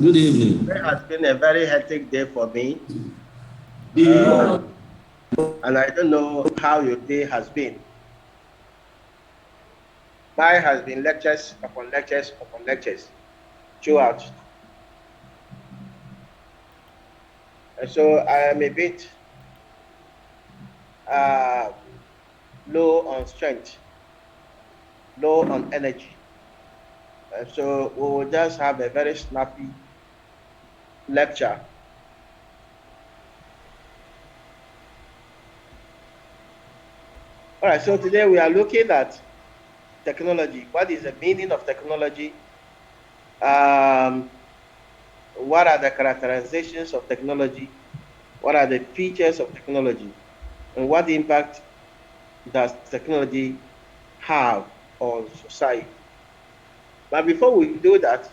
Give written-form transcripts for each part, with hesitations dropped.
Good evening. It has been a very hectic day for me, and I don't know how your day has been. Mine has been lectures upon lectures upon lectures throughout. And so I am a bit uh, low on strength, low on energy. And so we will just have a very snappy lecture. All right, so today we are looking at technology. What is the meaning of technology? Um, what are the characterizations of technology? What are the features of technology? And what impact does technology have on society? But before we do that,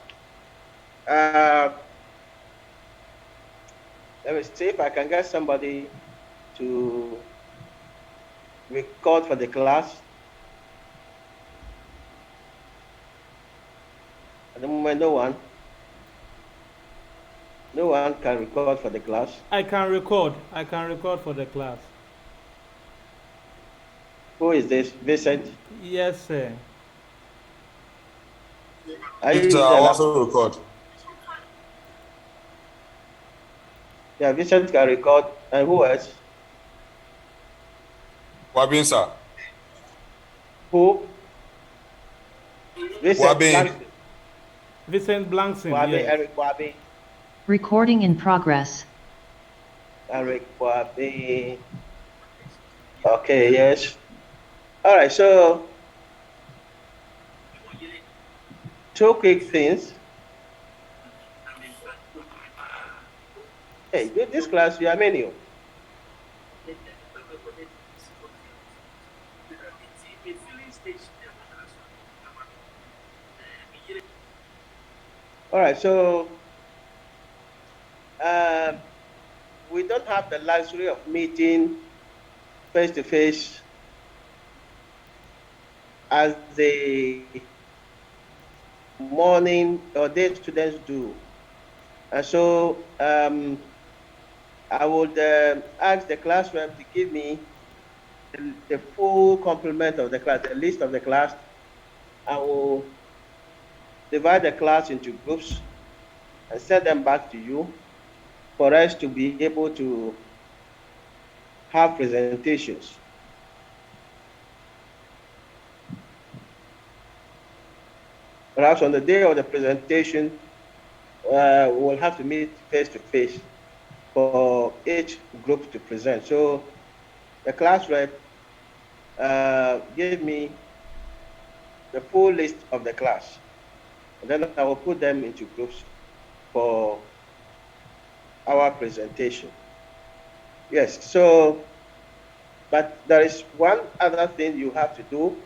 uh, let me see if I can get somebody to record for the class. At the moment, no one. No one can record for the class. I can record. I can record for the class. Who is this? Vincent? Yes, sir. Are you Yes, using I'll a also laptop? record. Yeah, Vincent can record. And who else? Wabin, sir. Who? Vincent Wabin. Blankson. Vincent Blankson, Wabi, yes. Eric Wabi. Recording in progress. Eric Wabi. Okay, yes. All right, so two quick things. Hey, this class, you are menu. All right, so we don't have the luxury of meeting face to face as the morning or day students do. And so I would ask the class rep to give me the full complement of the class, the list of the class. I will divide the class into groups and send them back to you for us to be able to have presentations. Perhaps on the day of the presentation, we'll have to meet face to face for each group to present. So the class rep gave me the full list of the class. And then I will put them into groups for our presentation. Yes, so, but there is one other thing you have to do,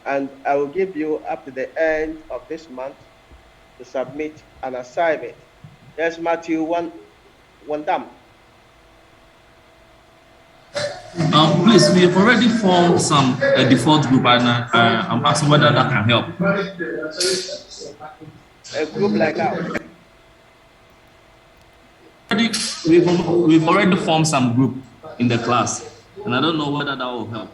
and I will give you up to the end of this month to submit an assignment. Yes, Matthew Wandam. Please, we have already formed some default group, and I'm asking whether that can help. A group like how? We've already formed some group in the class, and I don't know whether that will help.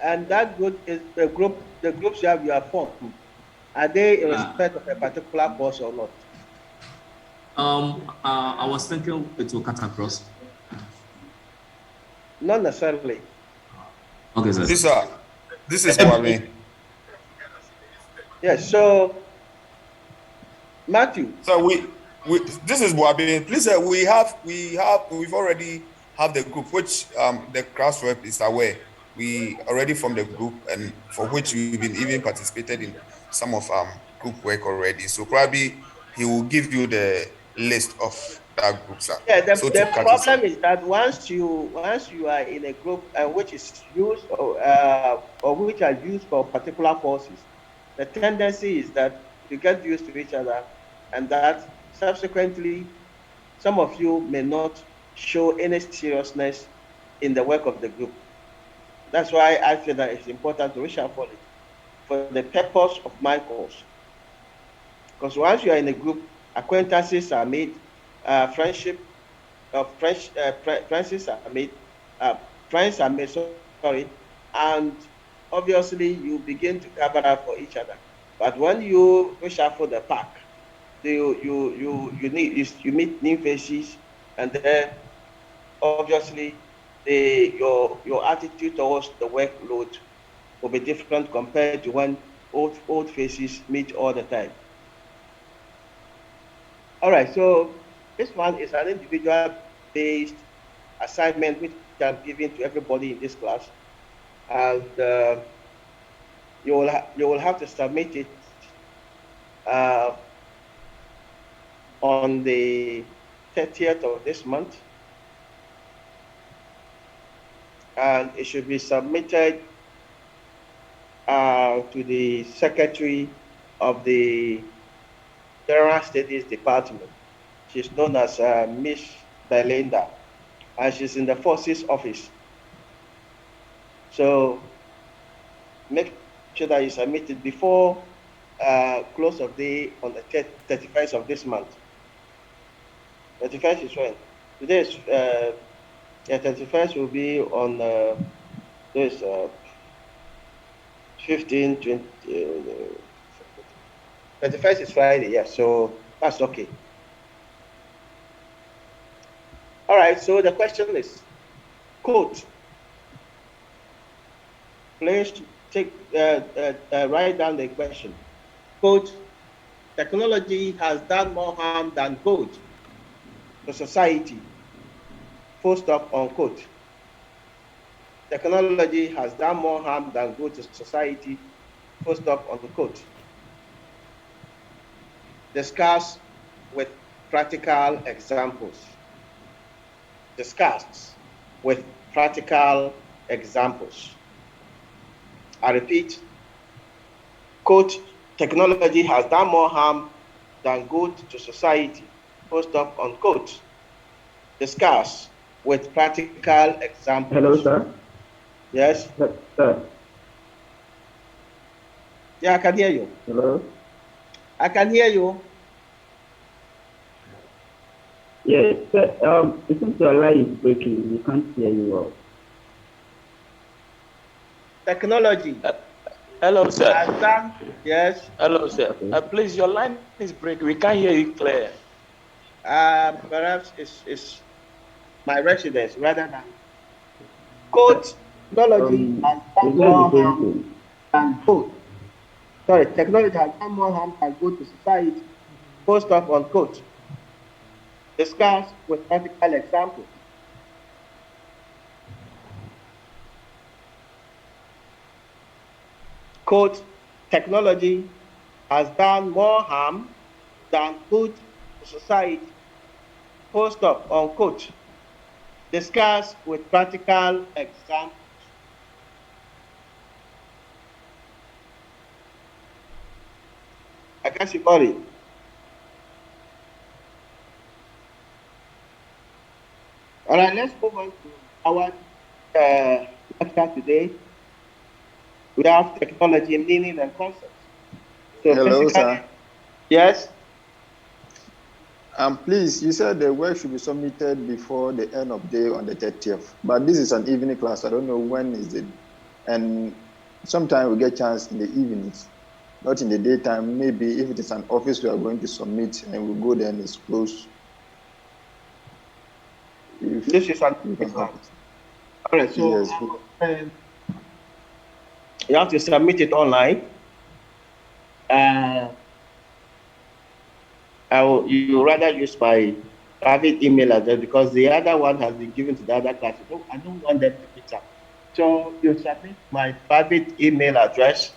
And that group is the groups you have formed. Are they in respect of a particular course or not? I was thinking it will cut across. Not necessarily. Okay, sir. Yes, sir. This is Wabin. Yes, so Matthew. So this is Wabin. Please, we've already have the group, which the class rep is aware. We already formed the group, and for which we've been even participated in some of group work already. So probably he will give you the list of that group, sir. Yeah, the problem is that once you are in a group which is used or which are used for particular courses, the tendency is that you get used to each other, and that subsequently some of you may not show any seriousness in the work of the group. That's why I feel that it's important to reshuffle it for the purpose of my course. Because once you are in a group, acquaintances are made, friends are made, sorry, and obviously you begin to cover up for each other. But when you reshuffle the pack, you meet new faces, and then obviously your attitude towards the workload will be different compared to when old faces meet all the time. All right, so this one is an individual-based assignment which I'm giving to everybody in this class, and you will have to submit it uh, on the 30th of this month, and it should be submitted to the secretary of the General Studies Department. She's known as Miss Belinda, and she's in the Forces Office. So make sure that you submit it before close of day on the 31st of this month. 31st is when? Today is, 31st will be on this 15, 20, 31st is Friday, yeah, so that's okay. All right, so the question is, quote, please write down the question. Quote, technology has done more harm than good to society. Full stop, unquote. Technology has done more harm than good to society. Full stop, unquote. Discuss with practical examples. Discuss with practical examples. I repeat, quote, technology has done more harm than good to society. Full stop, unquote. Discuss with practical examples. Hello, sir. Yes? Sir. Yeah, I can hear you. Hello. I can hear you. Yes, sir. It seems your line is breaking. We can't hear you well. Technology. Hello, sir. Has done, yes. Hello, sir. Okay. Please, your line is breaking. We can't hear you clear. Perhaps it's my residence rather than. Quote, technology has done more harm than good. Sorry, technology has done more harm than good to society. Full stop, unquote. Discuss with practical examples. Quote, technology has done more harm than good to society. Full stop, unquote. Discuss with practical examples. I guess you got it. All right, let's move on to our lecture today. We have technology, meaning, and concepts. So Hello, sir. Yes. Please, you said the work should be submitted before the end of day on the 30th, but this is an evening class. I don't know when is it, and sometimes we get chance in the evenings, not in the daytime. Maybe if it is an office we are going to submit and we go there and it's closed. This is an evening class. All right, so yes. You have to submit it online. You rather use my private email address because the other one has been given to the other class. I don't want them to mix up. So you submit my private email address,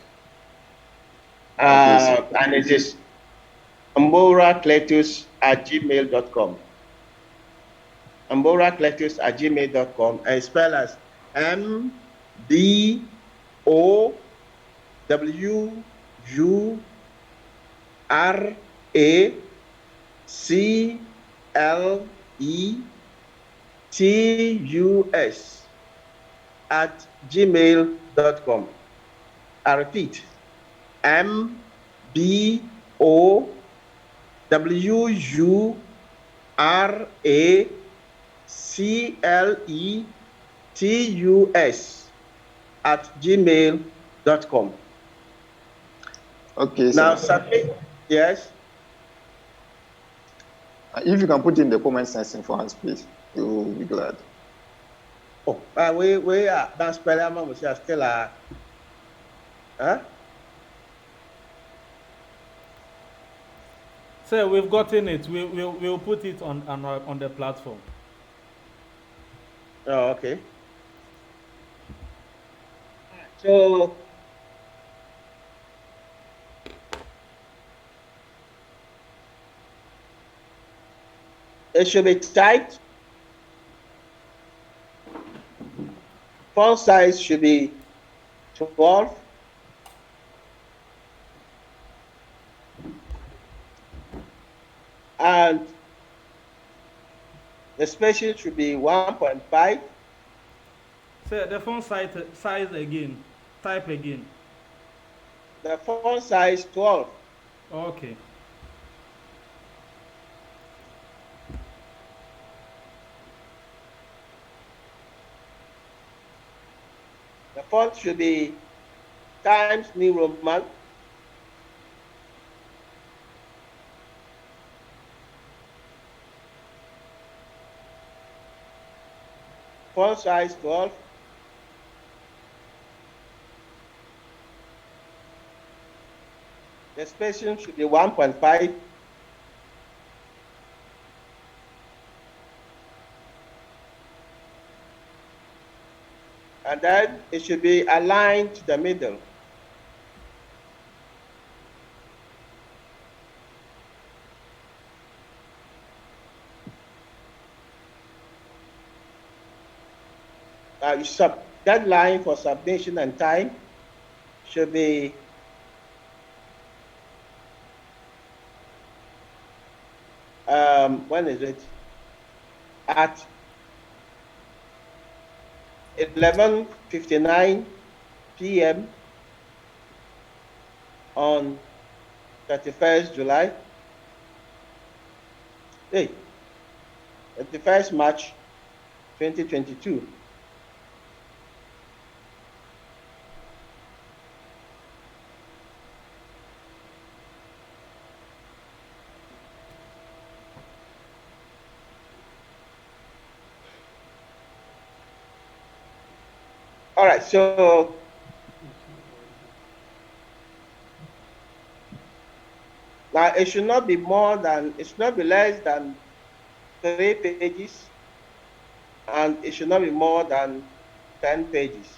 and it is amboracletus@gmail.com. amboracletus@gmail.com, and spell as MBOWRACLETUS@gmail.com. I repeat, WURACLETUS@gmail.com. Okay, Now sir. submit. Yes. If you can put in the comment section for us, please, we will be glad. Oh, we are that's spelling. We are still huh? Sir, we've gotten it. We'll put it on the platform. Oh, okay. So it should be typed. Font size should be 12. And the spacing should be 1.5. Sir, the font size again. Type again. The font size 12. Okay. The font should be Times New Roman. Font size 12. The spacing should be 1.5. And then it should be aligned to the middle. Deadline for submission and time should be when is it? At 11:59 p.m. on 31st July. Hey, 31st March 2022. All right, so now it should not be less than 3 pages, and it should not be more than 10 pages.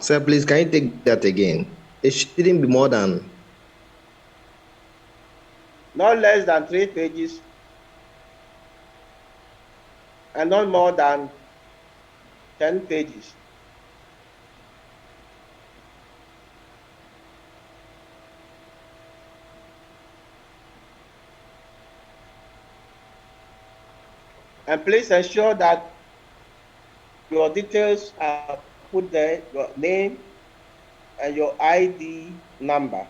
Sir, please, can you take that again? It shouldn't be more than. Not less than 3 pages, and not more than 10 pages. And please ensure that your details are put there, your name and your ID number.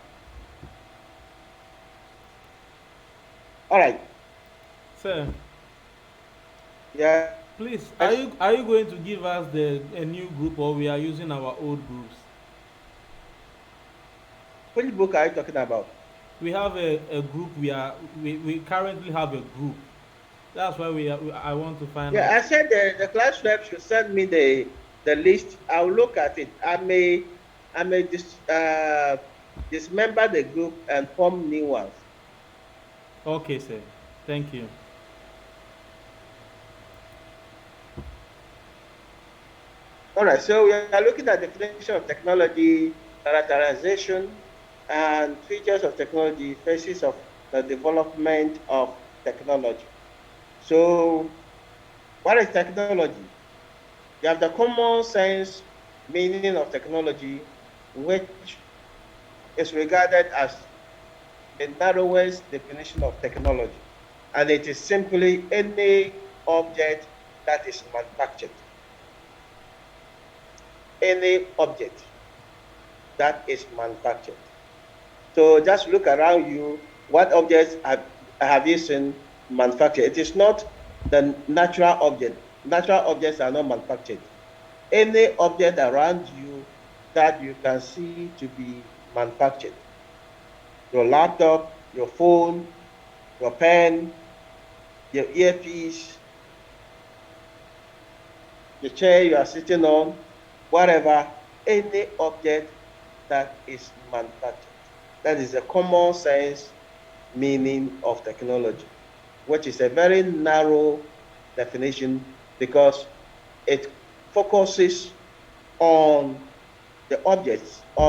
All right. Sir. Yeah. Please, are you going to give us a new group, or we are using our old groups? Which book are you talking about? We have a group. We currently have a group. That's why I want to find out. Yeah, I said the class rep should send me the list. I'll look at it. I may dismember the group and form new ones. Okay, sir. Thank you. All right, so we are looking at the definition of technology, characterization, and features of technology, phases of the development of technology. So, what is technology? You have the common sense meaning of technology, which is regarded as the narrowest definition of technology. And it is simply any object that is manufactured. any object that is manufactured. So just look around you. What objects have you seen manufactured? It is not the natural object. Natural objects are not manufactured. Any object around you that you can see to be manufactured. Your laptop, your phone, your pen, your earpiece, the chair you are sitting on, whatever, any object that is manufactured. That is a common sense meaning of technology, which is a very narrow definition because it focuses on the objects, uh,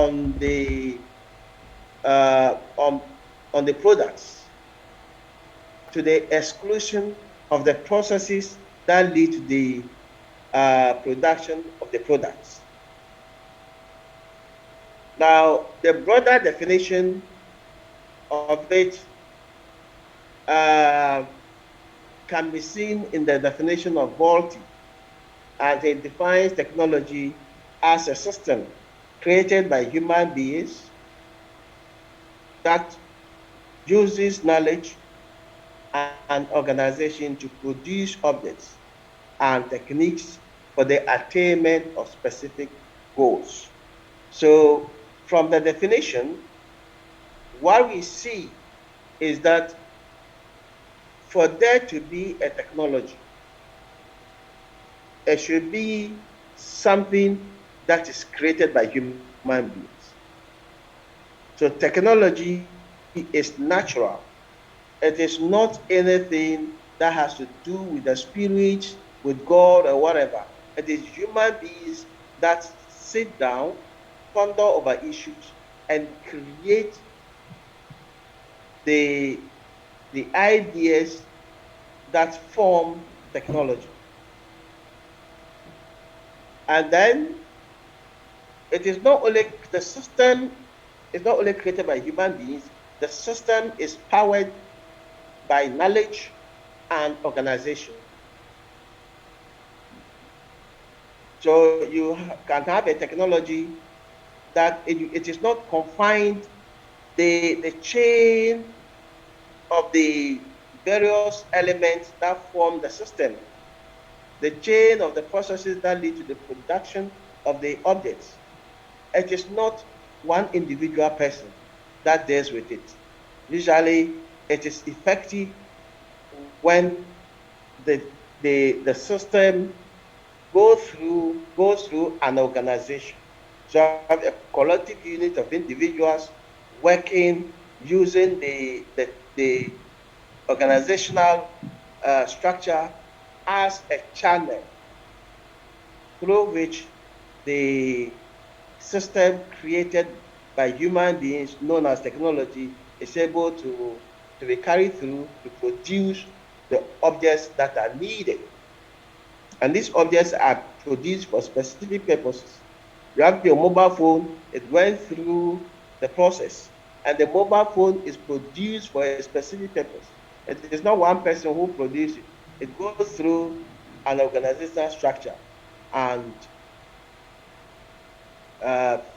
on, on the products, to the exclusion of the processes that lead to the production of the products. Now, the broader definition of it can be seen in the definition of Volti, as it defines technology as a system created by human beings that uses knowledge and organization to produce objects and techniques for the attainment of specific goals. So from the definition, what we see is that for there to be a technology, it should be something that is created by human beings. So technology is natural. It is not anything that has to do with the spirit, with God or whatever. It is human beings that sit down, ponder over issues, and create the ideas that form technology. And then it is not only the system is not only created by human beings, the system is powered by knowledge and organization. So you can have a technology that it is not confined, the chain of the various elements that form the system, the chain of the processes that lead to the production of the objects. It is not one individual person that deals with it. Usually, it is effective when the system goes through an organization. So you have a collective unit of individuals working using the organizational structure as a channel through which the system created by human beings known as technology is able to be carried through to produce the objects that are needed. And these objects are produced for specific purposes. You have your mobile phone, it went through the process, and the mobile phone is produced for a specific purpose. It is not one person who produces it. It goes through an organizational structure, and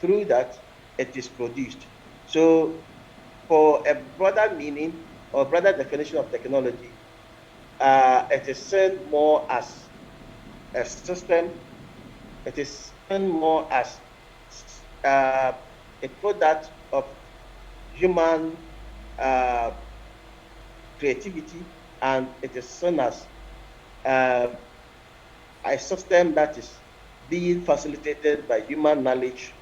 through that, it is produced. So for a broader meaning or broader definition of technology, it is seen more as a system. It is seen more as a product of human creativity, and it is seen as a system that is being facilitated by human knowledge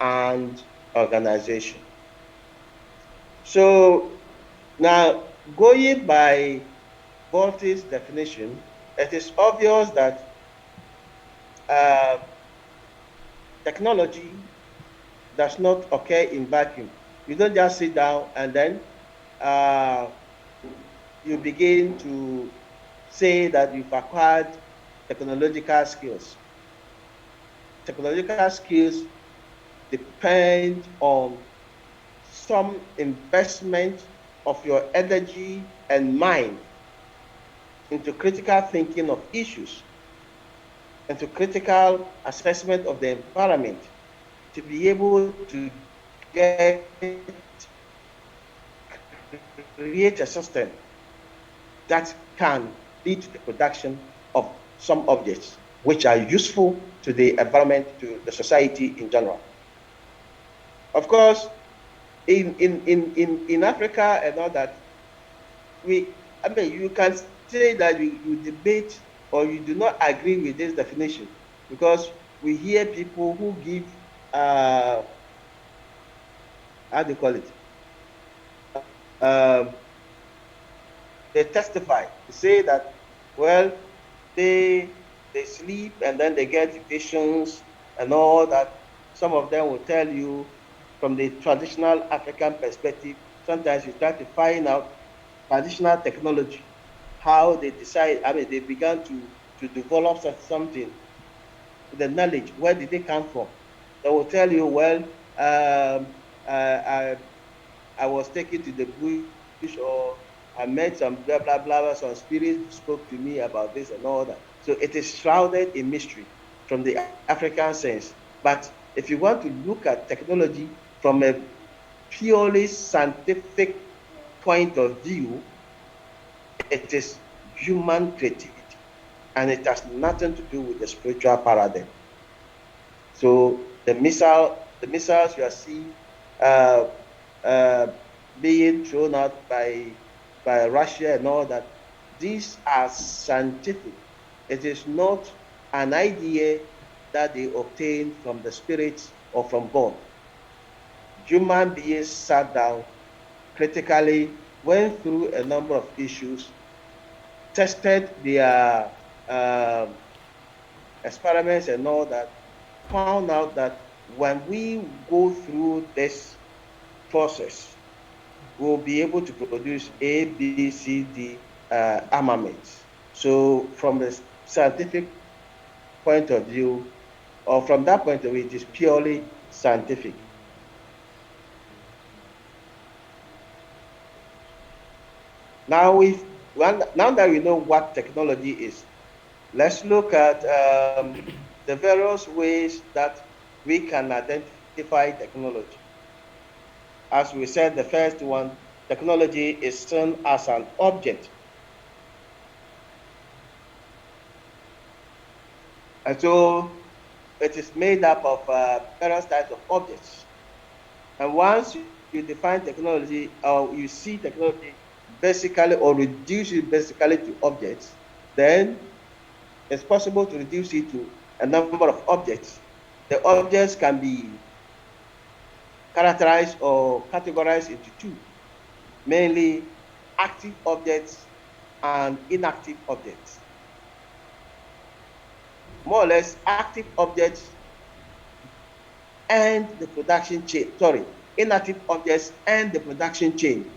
and organization. So now, going by Volti's definition, it is obvious that technology does not occur in vacuum. You don't just sit down and then you begin to say that you've acquired technological skills. Technological skills depend on some investment of your energy and mind into critical thinking of issues. and to critical assessment of the environment to be able to get create a system that can lead to the production of some objects which are useful to the environment, to the society in general. Of course, in Africa and all that, you can say that you debate or you do not agree with this definition because we hear people who give, how do you call it? Um, they testify to say that, well, they sleep and then they get visions and all that. Some of them will tell you from the traditional African perspective, sometimes you try to find out traditional technology, how they decide, they began to develop something, the knowledge, where did they come from? They will tell you, well, I was taken to the bush or I met some blah, blah, blah, some spirits spoke to me about this and all that. So it is shrouded in mystery from the African sense. But if you want to look at technology from a purely scientific point of view, it is human creativity and it has nothing to do with the spiritual paradigm. So the missiles you are seeing uh, uh, being thrown out by Russia and all that, these are scientific. It is not an idea that they obtained from the spirits or from God. Human beings sat down, critically went through a number of issues, tested their experiments and all that, found out that when we go through this process, we'll be able to produce A, B, C, D armaments. So from a scientific point of view, or from that point of view, it is purely scientific. Now, now that we know what technology is, let's look at the various ways that we can identify technology. As we said, the first one, technology is seen as an object. And so it is made up of various types of objects. And once you define technology, or you see technology basically, or reduce it basically to objects, then it's possible to reduce it to a number of objects. The objects can be characterized or categorized into two, mainly active objects and inactive objects. More or less, active objects and the production chain, inactive objects and the production chain.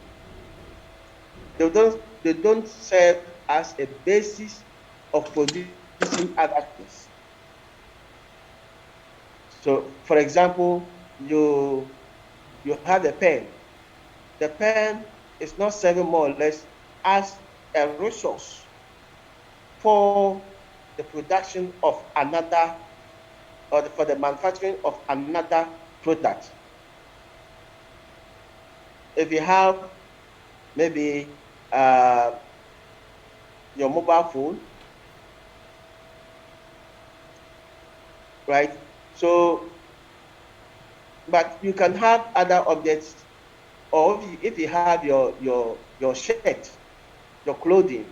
They don't serve as a basis of producing other things. So, for example, you have a pen. The pen is not serving more or less as a resource for the production of another, or for the manufacturing of another product. If you have maybe your mobile phone, right? So, but you can have other objects, or if you have your shirt, your clothing,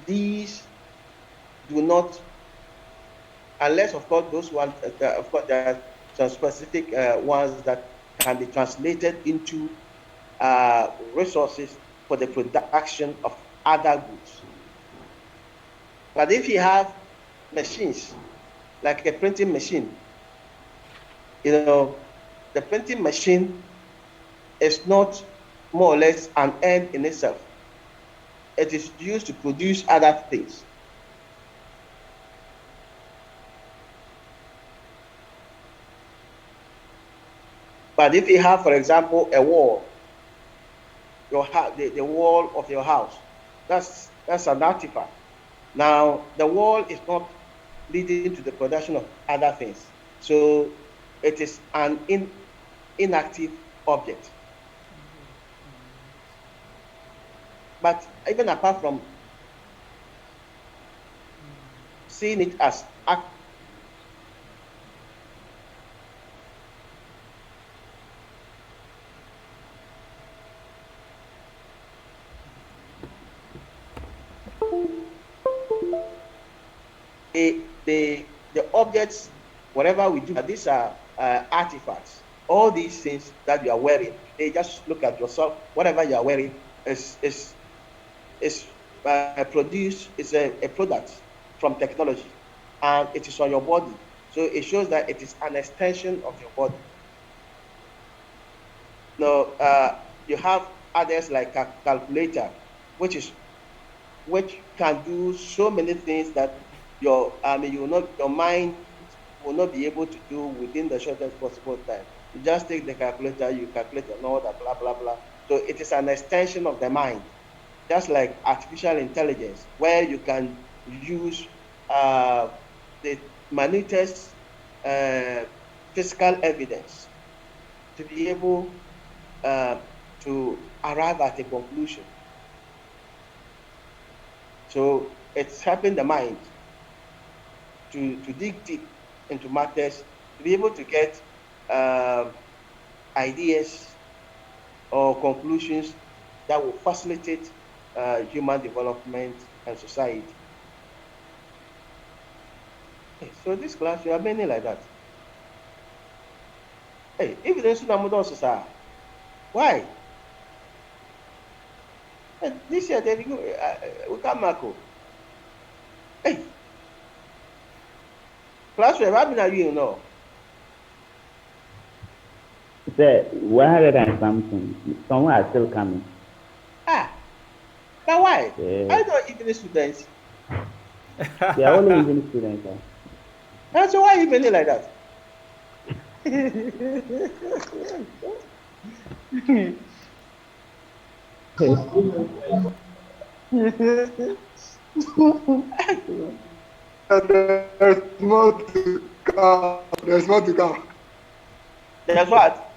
these do not, unless of course those ones, of course there are some specific ones that can be translated into resources for the production of other goods. But if you have machines, like a printing machine, the printing machine is not more or less an end in itself. It is used to produce other things. But if you have, for example, a wall, the wall of your house, that's That's an artifact. Now, the wall is not leading to the production of other things. So it is an inactive object. But even apart from seeing it as the objects, whatever we do, these are artifacts. All these things that you are wearing, they just look at yourself. Whatever you are wearing is produced, is a product from technology, and it is on your body. So it shows that it is an extension of your body. Now, you have others like a calculator, which can do so many things that your mind will not be able to do within the shortest possible time. You just take the calculator, you calculate and all that, blah blah blah. So it is an extension of the mind, just like artificial intelligence, where you can use the minutest physical evidence to be able to arrive at a conclusion. So it's helping the mind to dig deep into matters, to be able to get ideas or conclusions that will facilitate human development and society. Hey, so this class, you are many like that. Hey, if there's no why? Hey, this year, we can't mark. Hey, class, how many are you know? Say 100 and something. Some are still coming. Ah, but why? Yeah. I don't even students. They are only even students. And so why even like that? There's more to come. There's more to come. There's what?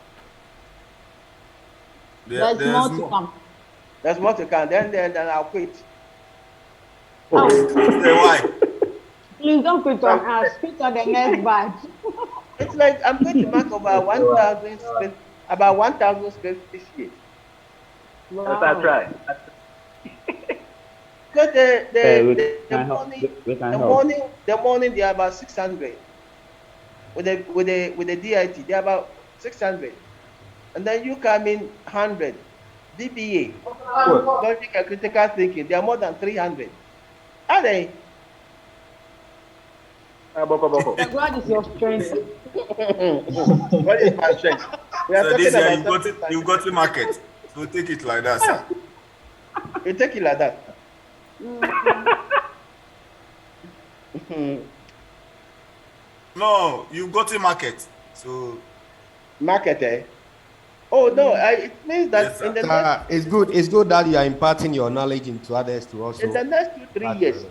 There's more to come. There's more to come. Then I'll quit. Oh, Say why? please don't quit on us. Quit on the next batch. It's like I'm going to mark about 1,000 about 1,000 square feet this year. Wow. That's right. Because We can help. the morning they are about 600. With the DIT, they are about 600. And then you come in 100. DBA, logic and critical thinking, they are more than 300. Are they? The God is your strength. What is my strength? We are So talking this year about you've got to market. So take it like that, sir. You take it like that. No, you've got to market. So Market, eh? Oh no, it means that yes, in the next, It's good that you are imparting your knowledge into others to also. in the next 2-3 years.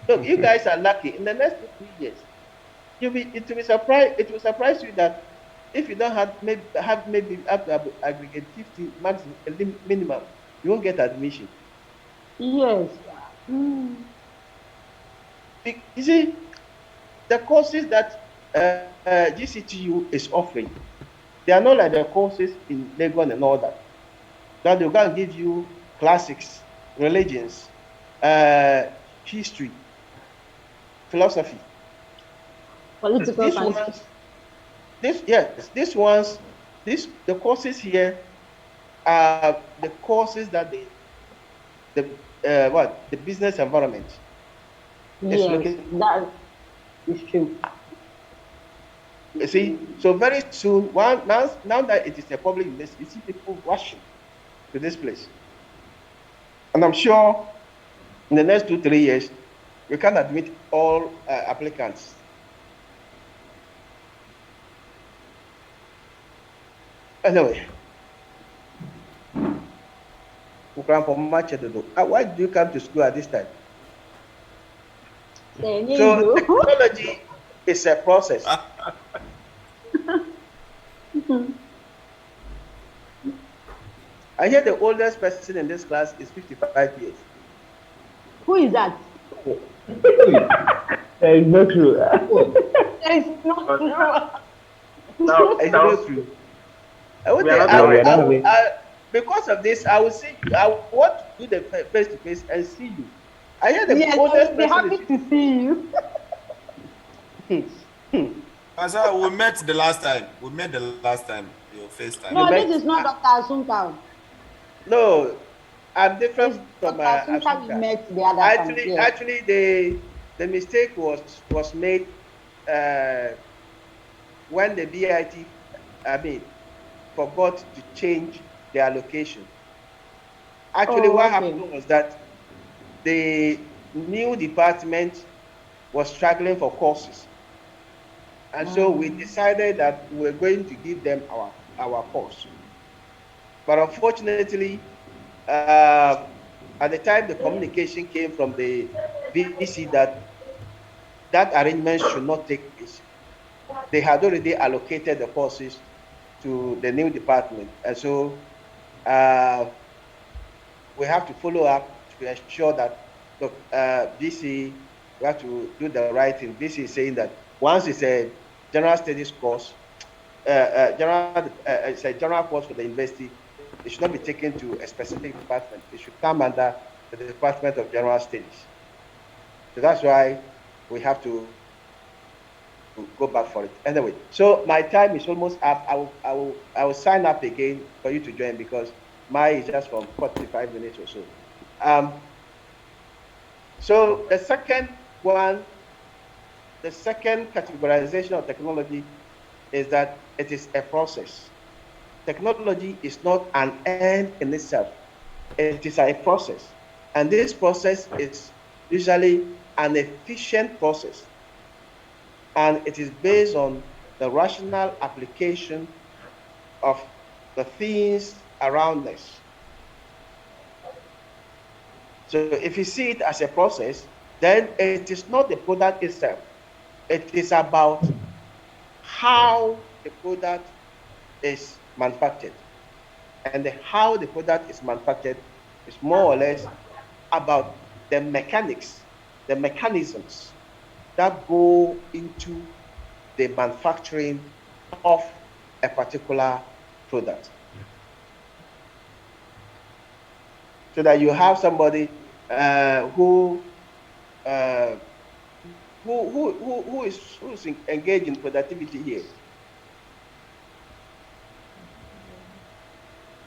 Look, you guys are lucky. In the next 2-3 years, it will surprise you that if you don't have maybe up to aggregate 50 minimum, you won't get admission. Yes. You see, the courses that GCTU is offering, they are not like the courses in Legon and all that. That they're going to give you classics, religions, history, philosophy. Political science. The courses here are the courses that the business environment is Yes, looking. that is true. You see, so very soon, now that it is a public university, you see people rushing to this place. And I'm sure in the next 2-3 years, we can admit all applicants. Anyway, Why did you come to school at this time? Say, So you. technology is a process. I hear the oldest person in this class is 55 years. Who is that? That is not true. It's not true. It's not true. We are not No, we are correct. not having. Because of this, I will see you. I want to do the face to face and see you. I hear the Yes, I oldest will be person happy to see you. is. Pastor, we met the last time. We met the last time. Your first time. You No, met? this is not Dr. Asunta. No, I'm different It's from Dr. Asunta we Asuka. met the other time. Actually, Yes. actually, the mistake was made uh, when the BIT, I mean, forgot to change their location. Actually, Oh, what okay. happened was that the new department was struggling for courses. And so we decided that we were going to give them our course. But unfortunately, at the time the communication came from the VC that arrangement should not take place. They had already allocated the courses to the new department. And so we have to follow up to ensure that, look, VC, we have to do the right thing. VC is saying that once it's a general studies course, it's a general course for the university, it should not be taken to a specific department. It should come under the Department of General Studies. So that's why we have to go back for it. Anyway, so my time is almost up. I will sign up again for you to join because mine is just from 45 minutes or so. So the second one, the second categorization of technology is that it is a process. Technology is not an end in itself. It is a process. And this process is usually an efficient process. And it is based on the rational application of the things around us. So if you see it as a process, then it is not the product itself. It is about how the product is manufactured. And how the product is manufactured is more or less about the mechanics, the mechanisms that go into the manufacturing of a particular product. So that you have somebody who is engaged in productivity here.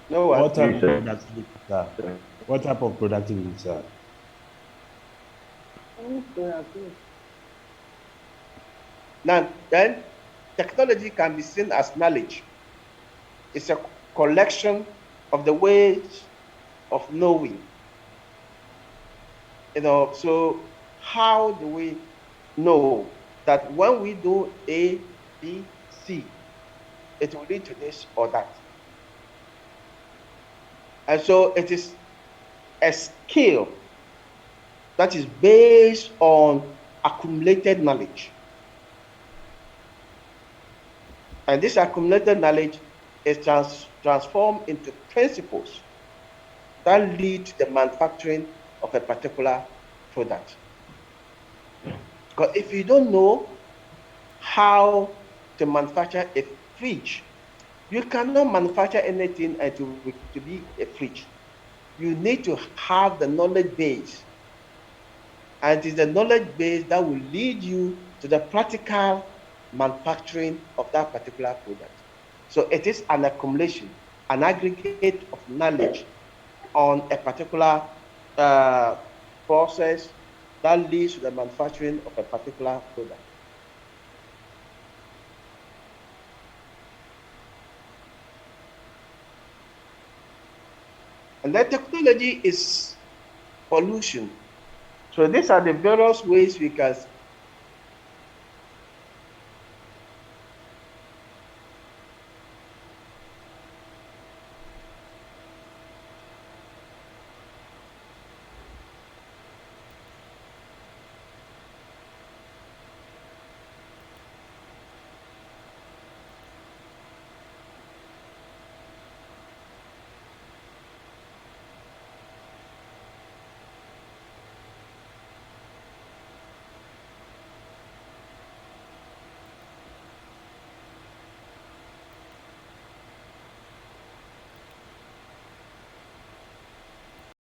No one. What type of productivity, sir? What type of productivity, sir? Now, then, technology can be seen as knowledge. It's a collection of the ways of knowing. So how do we know that when we do A, B, C, it will lead to this or that? And so it is a skill that is based on accumulated knowledge. And this accumulated knowledge is transformed into principles that lead to the manufacturing of a particular product. Because if you don't know how to manufacture a fridge, you cannot manufacture anything and to be a fridge. You need to have the knowledge base. And it is the knowledge base that will lead you to the practical manufacturing of that particular product. So it is an accumulation, an aggregate of knowledge on a particular process that leads to the manufacturing of a particular product. And then technology is solution. So these are the various ways we can